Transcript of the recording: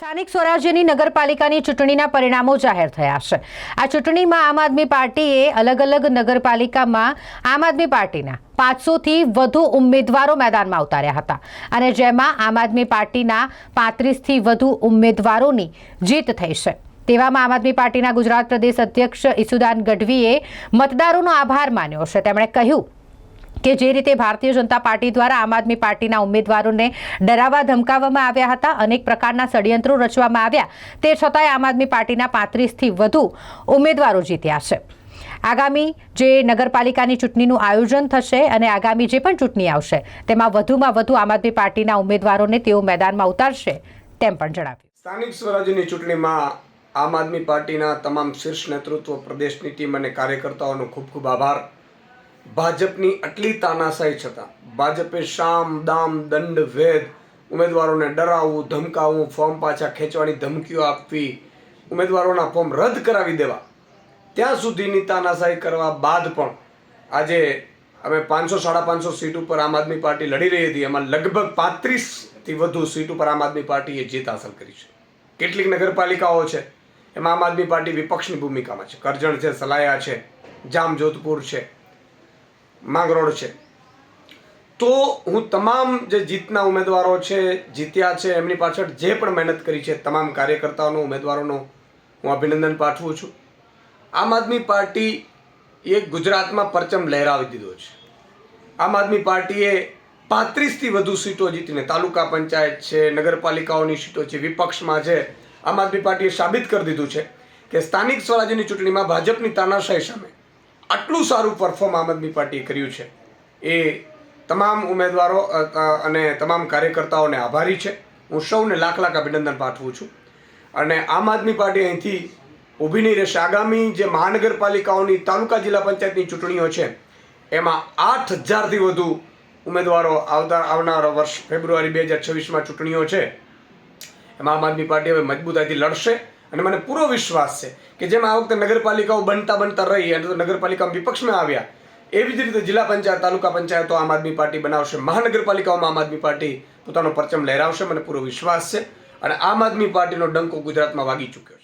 સ્થાનિક સ્વરાજ્યની નગરપાલિકાની ચૂંટણીના પરિણામો જાહેર થયા છે। આ ચૂંટણીમાં આમ આદમી પાર્ટીએ અલગ અલગ નગરપાલિકામાં આમ આદમી પાર્ટીના 500થી વધુ ઉમેદવારો મેદાનમાં ઉતાર્યા હતા અને જેમાં આમ આદમી પાર્ટીના 35થી વધુ ઉમેદવારોની જીત થઈ છે। તેવામાં આમ આદમી પાર્ટીના ગુજરાત પ્રદેશ અધ્યક્ષ ઈસુદાન ગઢવીએ મતદારોનો આભાર માન્યો છે। તેમણે કહ્યું કે જે રીતે ભારતીય જનતા પાર્ટી દ્વારા આમ આદમી પાર્ટીના ઉમેદવારોને ડરાવવા ધમકાવવામાં આવ્યા હતા, અનેક પ્રકારના ષડયંત્રો રચવામાં આવ્યા, તે છતાંય આમ આદમી પાર્ટીના 35થી વધુ ઉમેદવારો જીત્યા છે। આગામી જે નગરપાલિકાની ચૂંટણીનું આયોજન થશે અને આગામી જે પણ ચૂંટણી આવશે તેમાં વધુમાં વધુ આમ આદમી પાર્ટીના ઉમેદવારોને તેઓ મેદાનમાં ઉતારશે તેમ પણ જણાવ્યું। સ્થાનિક સ્વરાજ્યની ચૂંટણીમાં આમ આદમી પાર્ટીના તમામ શીર્ષ નેતૃત્વ, પ્રદેશની ટીમ અને કાર્યકર્તાઓનો ખૂબ ખૂબ આભાર। ભાજપની આટલી તાનાશાહી છતાં ભાજપે શામ દામ દંડ ભેદ ઉમેદવારોને ડરાવવું, ધમકાવવું, ફોર્મ પાછા ખેંચવાની ધમકીઓ આપવી, ઉમેદવારોના ફોર્મ રદ કરાવી દેવા, ત્યાં સુધીની તાનાશાહી કરવા બાદ પણ આજે અમે 500-550 સીટ ઉપર આમ આદમી પાર્ટી લડી રહી હતી, એમાં લગભગ 35થી વધુ સીટ ઉપર આમ આદમી પાર્ટીએ જીત હાંસલ કરી છે। કેટલીક નગરપાલિકાઓ છે એમાં આમ આદમી પાર્ટી વિપક્ષની ભૂમિકામાં છે। કરજણ છે, સલાયા છે, જામજોધપુર છે, માંગરોળ છે। તો હું તમામ જે જીતના ઉમેદવારો છે, જીત્યા છે, એમની પાછળ જે પણ મહેનત કરી છે તમામ કાર્યકર્તાઓનો, ઉમેદવારોનો હું અભિનંદન પાઠવું છું। આમ આદમી પાર્ટી એ ગુજરાતમાં પરચમ લહેરાવી દીધો છે। આમ આદમી પાર્ટીએ 35થી વધુ સીટો જીતીને તાલુકા પંચાયત છે, નગરપાલિકાઓની સીટો છે, વિપક્ષમાં છે, આમ આદમી પાર્ટીએ સાબિત કરી દીધું છે કે સ્થાનિક સ્વરાજ્યની ચૂંટણીમાં ભાજપની તાનાશાહી સામે આટલું સારું પરફોર્મ આમ આદમી પાર્ટીએ કર્યું છે। એ તમામ ઉમેદવારો અને તમામ કાર્યકર્તાઓને આભારી છે। હું સૌને લાખ લાખ અભિનંદન પાઠવું છું અને આમ આદમી પાર્ટી અહીંથી ઊભી નહીં રહેશે। આગામી જે મહાનગરપાલિકાઓની, તાલુકા જિલ્લા પંચાયતની ચૂંટણીઓ છે એમાં 8000થી વધુ ઉમેદવારો આવનારા વર્ષ ફેબ્રુઆરી 2026માં ચૂંટણીઓ છે, એમાં આમ આદમી પાર્ટી હવે મજબૂતાઈથી લડશે અને મને પૂરો વિશ્વાસ છે કે જેમ આ વખતે નગરપાલિકાઓ બનતા રહી અને નગરપાલિકામાં વિપક્ષમાં આવ્યા, એવી જ રીતે જિલ્લા પંચાયત, તાલુકા પંચાયતો આમ આદમી પાર્ટી બનાવશે, મહાનગરપાલિકાઓમાં આમ આદમી પાર્ટી પોતાનો પરચમ લહેરાવશે। મને પૂરો વિશ્વાસ છે અને આમ આદમી પાર્ટીનો ડંકો ગુજરાતમાં વાગી ચૂક્યો છે।